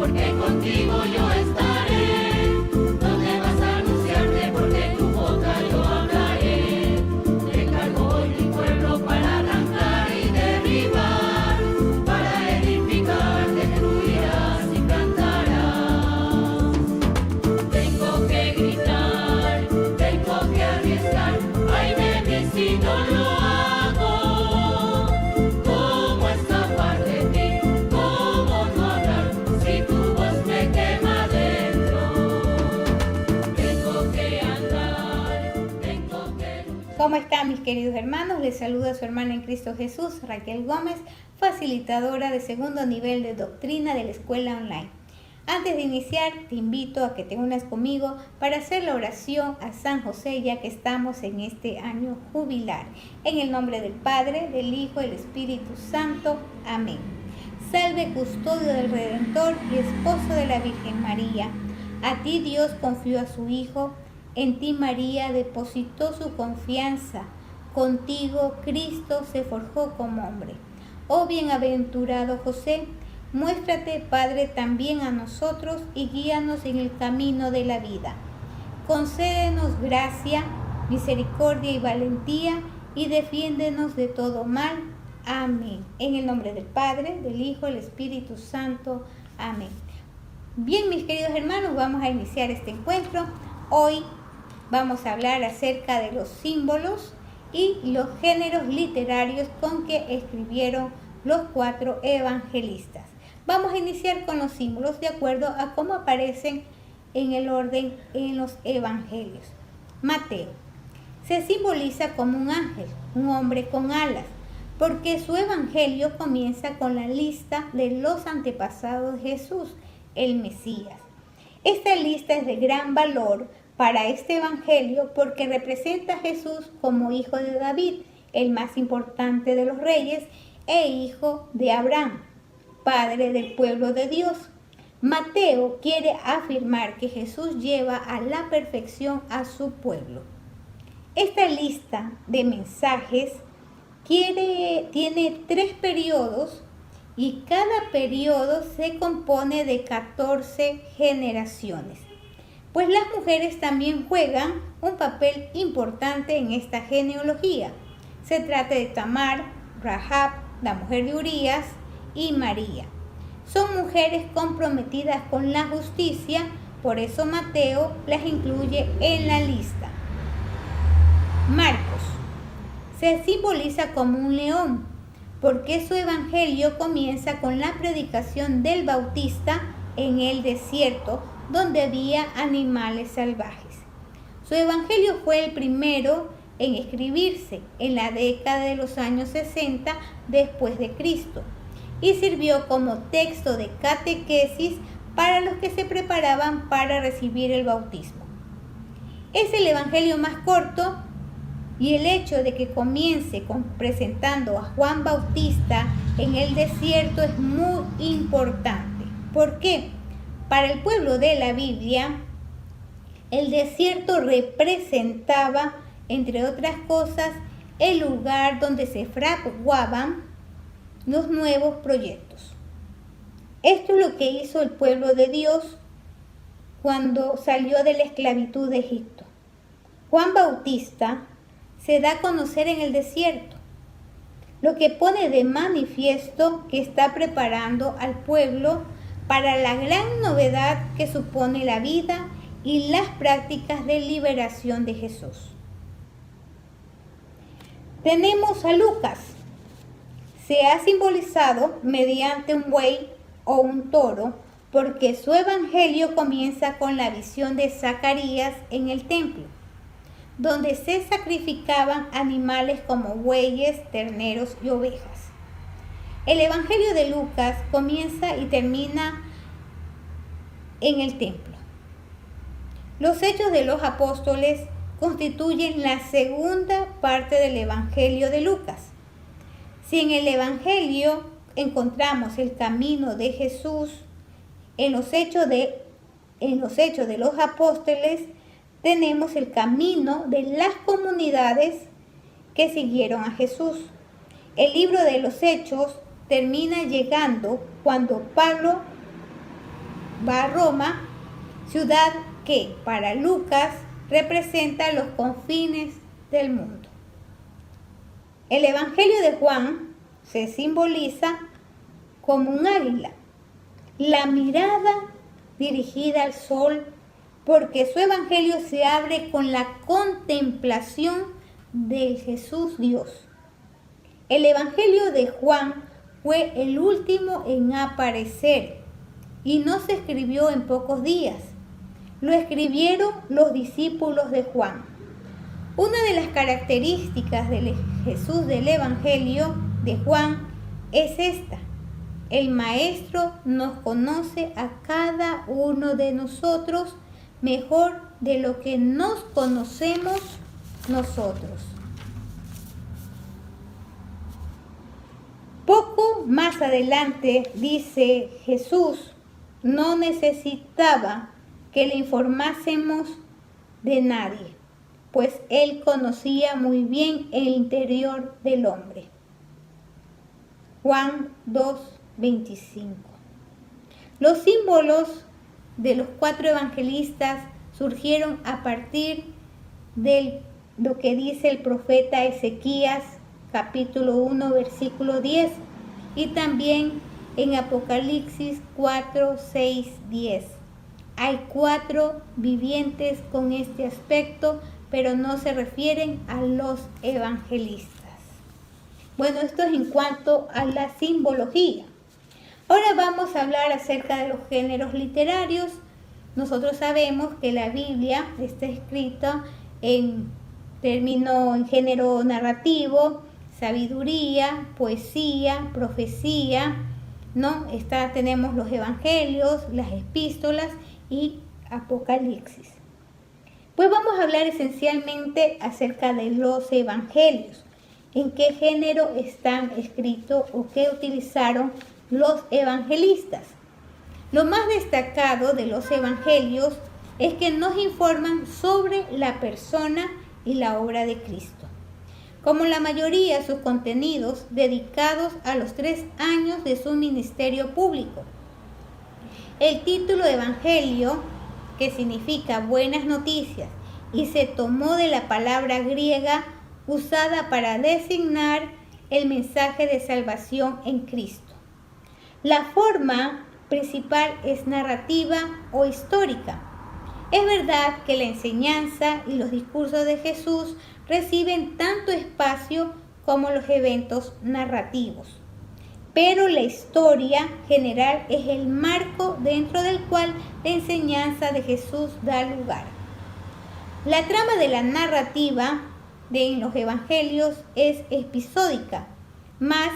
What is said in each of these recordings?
porque contigo yo estaré. Donde vas a anunciarte, porque tu boca yo hablaré. Te cargo hoy mi pueblo para arrancar y derribar, para edificar, destruirás y plantarás. Tengo que gritar, tengo que arriesgar, ay de mí si no lo hago. ¿Cómo escapar de ti? ¿Cómo no hablar si tu voz me quema dentro? Tengo que andar, tengo que luchar. ¿Cómo están mis queridos hermanos? Les saluda su hermana en Cristo Jesús, Raquel Gómez, facilitadora de segundo nivel de doctrina de la escuela online. Antes de iniciar, te invito a que te unas conmigo para hacer la oración a San José, ya que estamos en este año jubilar. En el nombre del Padre, del Hijo y del Espíritu Santo. Amén. Salve, custodio del Redentor y esposo de la Virgen María. A ti Dios confió a su Hijo, en ti María depositó su confianza. Contigo Cristo se forjó como hombre. Oh bienaventurado José, muéstrate, Padre, también a nosotros y guíanos en el camino de la vida. Concédenos gracia, misericordia y valentía y defiéndenos de todo mal. Amén. En el nombre del Padre, del Hijo y del Espíritu Santo. Amén. Bien, mis queridos hermanos, vamos a iniciar este encuentro. Hoy vamos a hablar acerca de los símbolos y los géneros literarios con que escribieron los 4 evangelistas. Vamos a iniciar con los símbolos de acuerdo a cómo aparecen en el orden en los evangelios. Mateo se simboliza como un ángel, un hombre con alas, porque su evangelio comienza con la lista de los antepasados de Jesús, el Mesías. Esta lista es de gran valor para este evangelio porque representa a Jesús como hijo de David, el más importante de los reyes, e hijo de Abraham, padre del pueblo de Dios. Mateo quiere afirmar que Jesús lleva a la perfección a su pueblo. Esta lista de mensajes tiene 3 periodos y cada periodo se compone de 14 generaciones. Pues las mujeres también juegan un papel importante en esta genealogía. Se trata de Tamar, Rahab, la mujer de Urías, y María. Son mujeres comprometidas con la justicia, por eso Mateo las incluye en la lista. Marcos se simboliza como un león, porque su evangelio comienza con la predicación del Bautista en el desierto, donde había animales salvajes. Su evangelio fue el primero en escribirse en la década de los años 60 después de Cristo y sirvió como texto de catequesis para los que se preparaban para recibir el bautismo. Es el evangelio más corto y el hecho de que comience presentando a Juan Bautista en el desierto es muy importante. ¿Por qué? Para el pueblo de la Biblia, el desierto representaba, entre otras cosas, el lugar donde se fraguaban los nuevos proyectos. Esto es lo que hizo el pueblo de Dios cuando salió de la esclavitud de Egipto. Juan Bautista se da a conocer en el desierto, lo que pone de manifiesto que está preparando al pueblo para la gran novedad que supone la vida y las prácticas de liberación de Jesús. Tenemos a Lucas. Se ha simbolizado mediante un buey o un toro porque su evangelio comienza con la visión de Zacarías en el templo, donde se sacrificaban animales como bueyes, terneros y ovejas. El evangelio de Lucas comienza y termina en el templo. Los hechos de los apóstoles constituyen la segunda parte del evangelio de Lucas. Si en el evangelio encontramos el camino de Jesús, en los hechos de los apóstoles tenemos el camino de las comunidades que siguieron a Jesús. El libro de los Hechos termina llegando cuando Pablo va a Roma, ciudad que para Lucas representa los confines del mundo. El Evangelio de Juan se simboliza como un águila, la mirada dirigida al sol, porque su Evangelio se abre con la contemplación del Jesús Dios. El Evangelio de Juan fue el último en aparecer y no se escribió en pocos días. Lo escribieron los discípulos de Juan. Una de las características del Jesús del Evangelio de Juan es esta: el Maestro nos conoce a cada uno de nosotros mejor de lo que nos conocemos nosotros. Poco más adelante dice Jesús, no necesitaba que le informásemos de nadie, pues Él conocía muy bien el interior del hombre. Juan 2:25. Los símbolos de los 4 evangelistas surgieron a partir de lo que dice el profeta Ezequías, capítulo 1, versículo 10, y también en Apocalipsis 4, 6, 10. Hay 4 vivientes con este aspecto, pero no se refieren a los evangelistas. Bueno, esto es en cuanto a la simbología. Ahora vamos a hablar acerca de los géneros literarios. Nosotros sabemos que la Biblia está escrita en género narrativo, sabiduría, poesía, profecía, ¿no? Tenemos los evangelios, las epístolas y Apocalipsis. Pues vamos a hablar esencialmente acerca de los evangelios. ¿En qué género están escritos o qué utilizaron los evangelistas? Lo más destacado de los evangelios es que nos informan sobre la persona y la obra de Cristo. Como la mayoría, sus contenidos dedicados a los 3 años de su ministerio público. El título Evangelio, que significa buenas noticias, y se tomó de la palabra griega usada para designar el mensaje de salvación en Cristo. La forma principal es narrativa o histórica. Es verdad que la enseñanza y los discursos de Jesús reciben tanto espacio como los eventos narrativos, pero la historia general es el marco dentro del cual la enseñanza de Jesús da lugar. La trama de la narrativa en los evangelios es episódica, más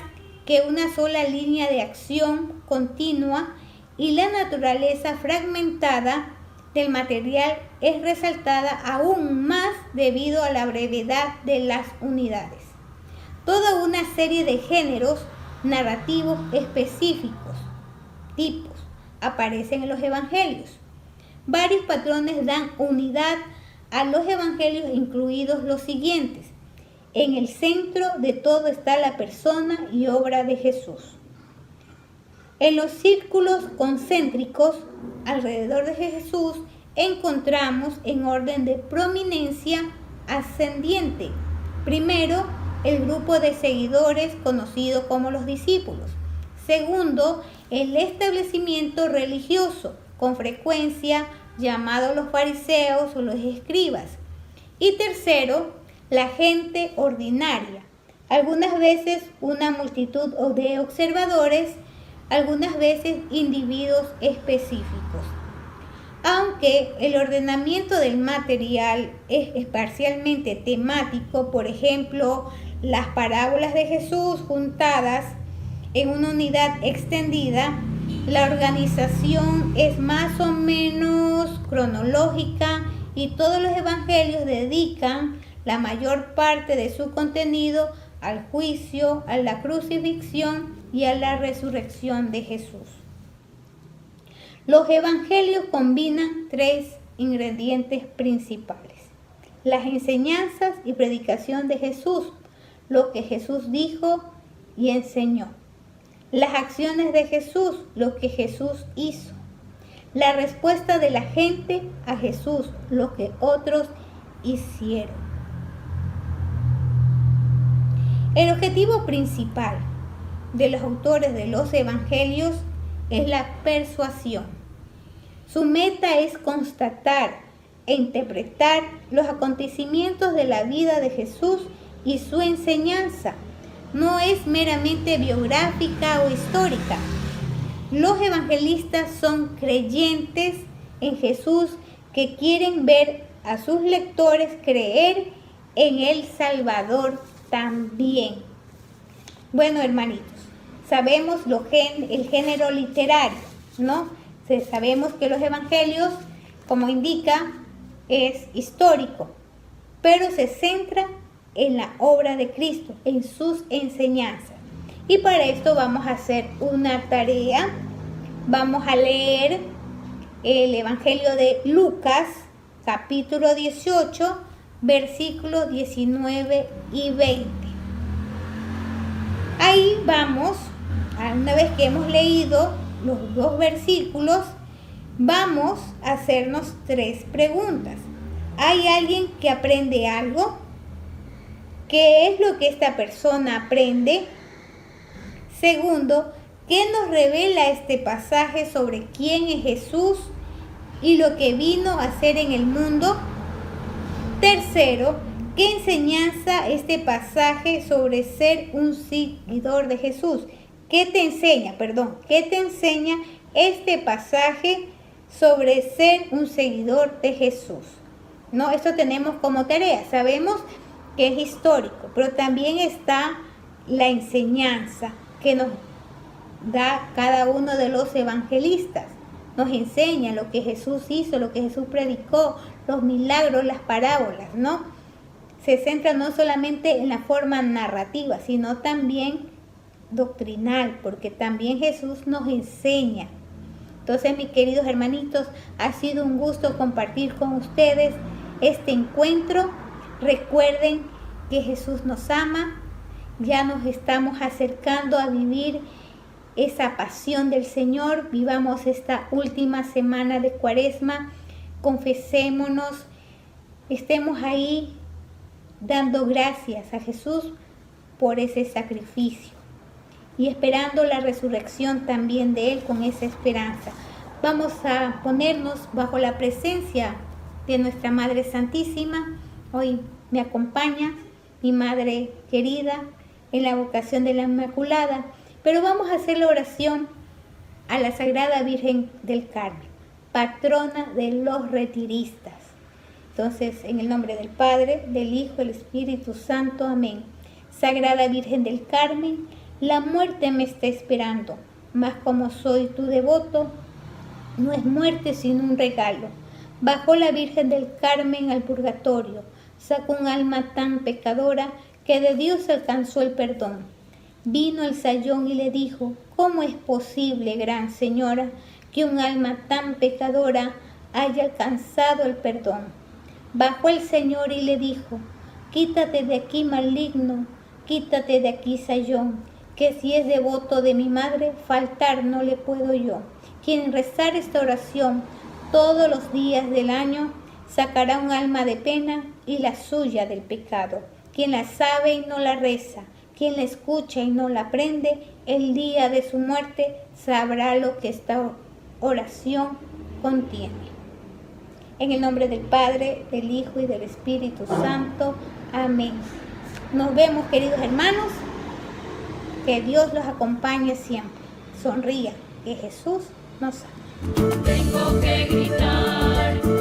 que una sola línea de acción continua, y la naturaleza fragmentada del material es resaltada aún más debido a la brevedad de las unidades. Toda una serie de géneros narrativos específicos, tipos, aparecen en los evangelios. Varios patrones dan unidad a los evangelios, incluidos los siguientes. En el centro de todo está la persona y obra de Jesús. En los círculos concéntricos alrededor de Jesús encontramos en orden de prominencia ascendiente. Primero, el grupo de seguidores conocido como los discípulos. Segundo, el establecimiento religioso, con frecuencia llamado los fariseos o los escribas. Y tercero, la gente ordinaria, algunas veces una multitud de observadores, algunas veces individuos específicos. Aunque el ordenamiento del material es parcialmente temático, por ejemplo, las parábolas de Jesús juntadas en una unidad extendida, la organización es más o menos cronológica y todos los evangelios dedican la mayor parte de su contenido al juicio, a la crucifixión y a la resurrección de Jesús. Los evangelios combinan 3 ingredientes principales: las enseñanzas y predicación de Jesús, lo que Jesús dijo y enseñó; las acciones de Jesús, lo que Jesús hizo; la respuesta de la gente a Jesús, lo que otros hicieron. El objetivo principal de los autores de los evangelios es la persuasión. Su meta es constatar e interpretar los acontecimientos de la vida de Jesús y su enseñanza. No es meramente biográfica o histórica. Los evangelistas son creyentes en Jesús que quieren ver a sus lectores creer en el Salvador también. Bueno, hermanitos, sabemos el género literario, ¿no? Sabemos que los evangelios, como indica, es histórico, pero se centra en la obra de Cristo, en sus enseñanzas. Y para esto vamos a hacer una tarea. Vamos a leer el Evangelio de Lucas, capítulo 18, versículos 19 y 20. Ahí vamos, una vez que hemos leído los dos versículos, vamos a hacernos 3 preguntas. ¿Hay alguien que aprende algo? ¿Qué es lo que esta persona aprende? Segundo, ¿qué nos revela este pasaje sobre quién es Jesús y lo que vino a hacer en el mundo? Tercero, ¿qué enseñanza este pasaje sobre ser un seguidor de Jesús? ¿Qué te enseña este pasaje sobre ser un seguidor de Jesús? ¿No? Esto tenemos como tarea. Sabemos que es histórico, pero también está la enseñanza que nos da cada uno de los evangelistas. Nos enseña lo que Jesús hizo, lo que Jesús predicó, los milagros, las parábolas, ¿no? Se centra no solamente en la forma narrativa, sino también doctrinal, porque también Jesús nos enseña. Entonces, mis queridos hermanitos, ha sido un gusto compartir con ustedes este encuentro. Recuerden que Jesús nos ama, ya nos estamos acercando a vivir esa pasión del Señor. Vivamos esta última semana de Cuaresma, confesémonos, estemos ahí dando gracias a Jesús por ese sacrificio y esperando la resurrección también de Él con esa esperanza. Vamos a ponernos bajo la presencia de nuestra Madre Santísima. Hoy me acompaña mi Madre querida en la vocación de la Inmaculada, pero vamos a hacer la oración a la Sagrada Virgen del Carmen, patrona de los retiristas. Entonces, en el nombre del Padre, del Hijo y del Espíritu Santo. Amén. Sagrada Virgen del Carmen, la muerte me está esperando, mas como soy tu devoto, no es muerte sino un regalo. Bajó la Virgen del Carmen al purgatorio, sacó un alma tan pecadora que de Dios alcanzó el perdón. Vino el sayón y le dijo: ¿cómo es posible, gran señora, que un alma tan pecadora haya alcanzado el perdón? Bajó el Señor y le dijo: quítate de aquí, maligno, quítate de aquí, sayón, que si es devoto de mi madre, faltar no le puedo yo. Quien rezar esta oración todos los días del año, sacará un alma de pena y la suya del pecado. Quien la sabe y no la reza, quien la escucha y no la aprende, el día de su muerte sabrá lo que esta oración contiene. En el nombre del Padre, del Hijo y del Espíritu Santo. Amén. Nos vemos, queridos hermanos. Que Dios los acompañe siempre. Sonría, que Jesús nos ama. Tengo que gritar.